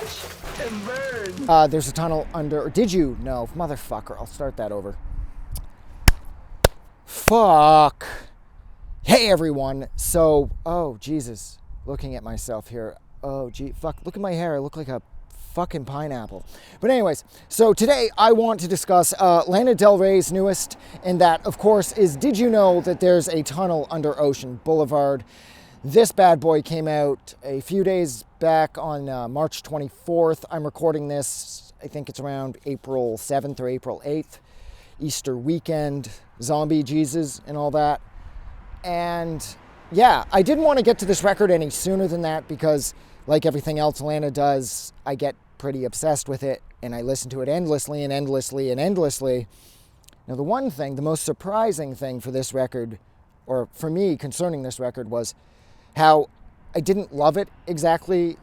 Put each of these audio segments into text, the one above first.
Crash and burn. There's a tunnel under... Did you? No. Motherfucker. I'll start that over. Fuck. Hey, everyone. So, oh, Jesus. Looking at myself here. Oh, gee, fuck. Look at my hair. I look like a fucking pineapple. But anyways, so today I want to discuss Lana Del Rey's newest, and that, of course, is Did You Know That There's a Tunnel Under Ocean Blvd? This bad boy came out a few days back on March 24th. I'm recording this, I think it's around April 7th or April 8th. Easter weekend, zombie Jesus and all that. And yeah, I didn't want to get to this record any sooner than that because, like everything else Lana does, I get pretty obsessed with it and I listen to it endlessly and endlessly and endlessly. Now, the one thing, the most surprising thing for this record, or for me concerning this record, was how I didn't love it exactly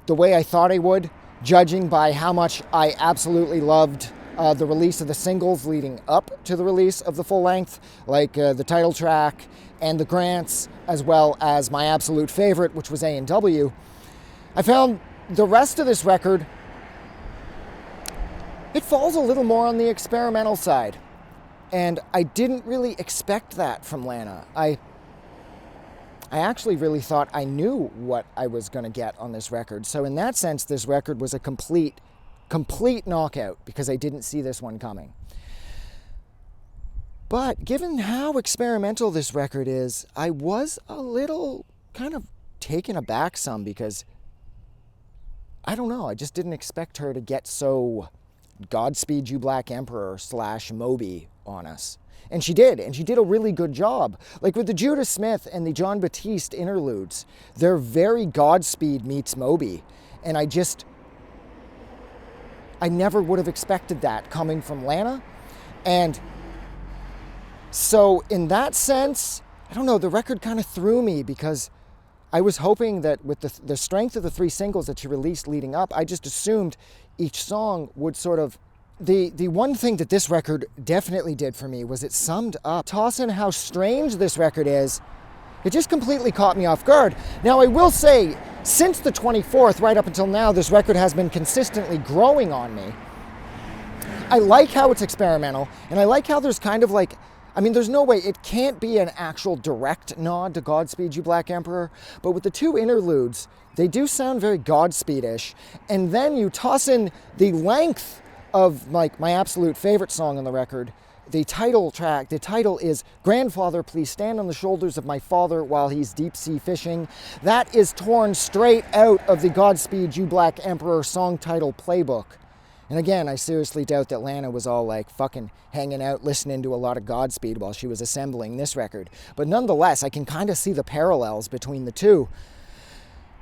the way I thought I would, judging by how much I absolutely loved the release of the singles leading up to the release of the full length, like the title track and the grants, as well as my absolute favorite, which was A&W. I found the rest of this record, it falls a little more on the experimental side. And I didn't really expect that from Lana. I actually really thought I knew what I was going to get on this record. So in that sense, this record was a complete knockout because I didn't see this one coming. But given how experimental this record is, I was a little kind of taken aback some because, I don't know, I just didn't expect her to get so Godspeed You Black Emperor / Moby on us. And she did a really good job. Like with the Judas Smith and the Jon Batiste interludes, they're very Godspeed meets Moby. And I never would have expected that coming from Lana. And so in that sense, I don't know, the record kind of threw me because I was hoping that with the strength of the 3 singles that she released leading up, I just assumed each song would sort of... The one thing that this record definitely did for me was it summed up, tossing how strange this record is. It just completely caught me off guard. Now, I will say, since the 24th, right up until now, this record has been consistently growing on me. I like how it's experimental, and I like how there's kind of like... I mean, there's no way, it can't be an actual direct nod to Godspeed You Black Emperor, but with the 2 interludes, they do sound very Godspeed-ish, and then you toss in the length of like my absolute favorite song on the record, the title track. The title is Grandfather, Please Stand on the Shoulders of My Father While He's Deep Sea Fishing. That is torn straight out of the Godspeed You Black Emperor song title playbook. And again, I seriously doubt that Lana was all like fucking hanging out listening to a lot of Godspeed while she was assembling this record. But nonetheless, I can kind of see the parallels between the two.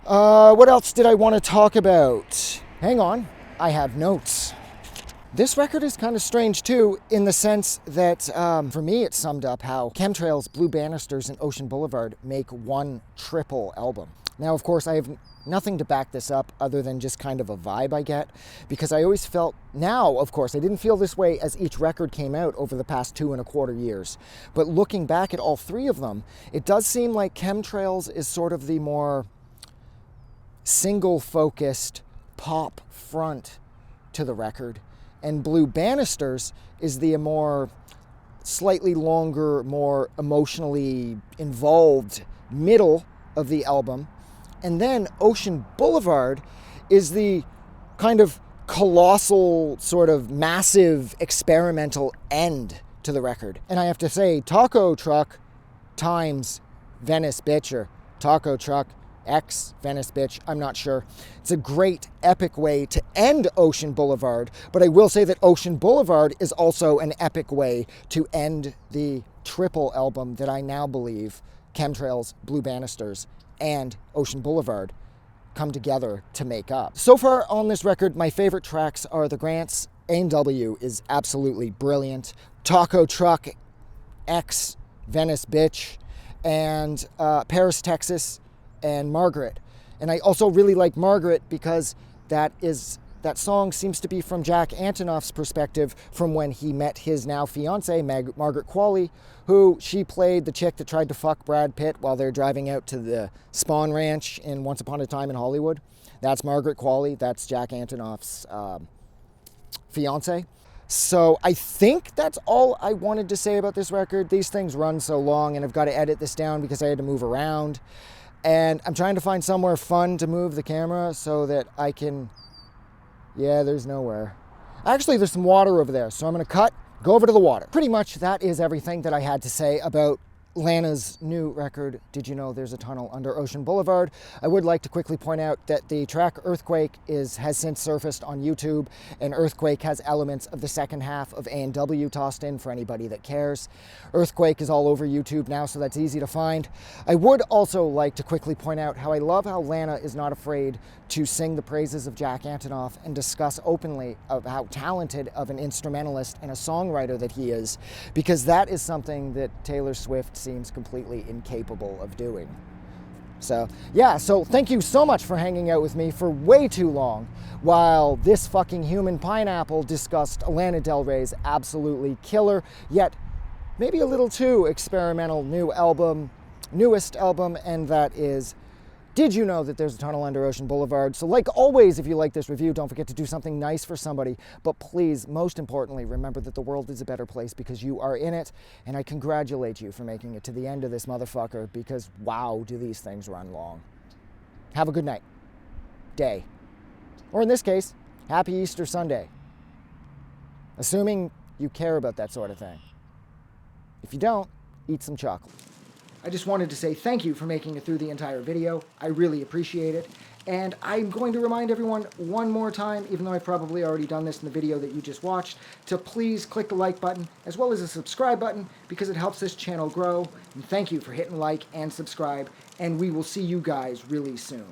What else did I want to talk about? Hang on, I have notes. This record is kind of strange too, in the sense that, for me, it summed up how Chemtrails, Blue Banisters, and Ocean Blvd make one triple album. Now, of course, I have nothing to back this up other than just kind of a vibe I get, because I always felt, now, of course, I didn't feel this way as each record came out over the past 2.25 years. But looking back at all 3 of them, it does seem like Chemtrails is sort of the more single-focused pop front to the record. And Blue Banisters is the more slightly longer, more emotionally involved middle of the album. And then Ocean Blvd is the kind of colossal, sort of massive experimental end to the record. And I have to say, Taco Truck times Venice Bitch, or Taco Truck X Venice Bitch, I'm not sure. It's a great epic way to end Ocean Blvd, but I will say that Ocean Blvd is also an epic way to end the triple album that I now believe Chemtrails, Blue Banisters, and Ocean Blvd come together to make up. So far on this record, my favorite tracks are the grants. A&W is absolutely brilliant. Taco Truck X Venice Bitch, and Paris, Texas, and Margaret. And I also really like Margaret because that song seems to be from Jack Antonoff's perspective from when he met his now fiancée, Margaret Qualley, who she played the chick that tried to fuck Brad Pitt while they're driving out to the Spawn Ranch in Once Upon a Time in Hollywood. That's Margaret Qualley. That's Jack Antonoff's fiance. So I think that's all I wanted to say about this record. These things run so long, and I've got to edit this down because I had to move around. And I'm trying to find somewhere fun to move the camera so that I can... Yeah, there's nowhere. Actually, there's some water over there, so I'm going to go over to the water. Pretty much that is everything that I had to say about Lana's new record, Did You Know There's a Tunnel Under Ocean Blvd. I would like to quickly point out that the track Earthquake has since surfaced on YouTube, and Earthquake has elements of the second half of A&W tossed in for anybody that cares. Earthquake is all over YouTube now, so that's easy to find. I would also like to quickly point out how I love how Lana is not afraid to sing the praises of Jack Antonoff and discuss openly of how talented of an instrumentalist and a songwriter that he is, because that is something that Taylor Swift seems completely incapable of doing. So yeah, so thank you so much for hanging out with me for way too long while this fucking human pineapple discussed Lana Del Rey's absolutely killer, yet maybe a little too experimental newest album, and that is Did You Know That There's a Tunnel Under Ocean Blvd? So like always, if you like this review, don't forget to do something nice for somebody. But please, most importantly, remember that the world is a better place because you are in it. And I congratulate you for making it to the end of this motherfucker, because wow, do these things run long. Have a good night, day. Or in this case, happy Easter Sunday. Assuming you care about that sort of thing. If you don't, eat some chocolate. I just wanted to say thank you for making it through the entire video. I really appreciate it. And I'm going to remind everyone one more time, even though I've probably already done this in the video that you just watched, to please click the like button as well as the subscribe button because it helps this channel grow. And thank you for hitting like and subscribe. And we will see you guys really soon.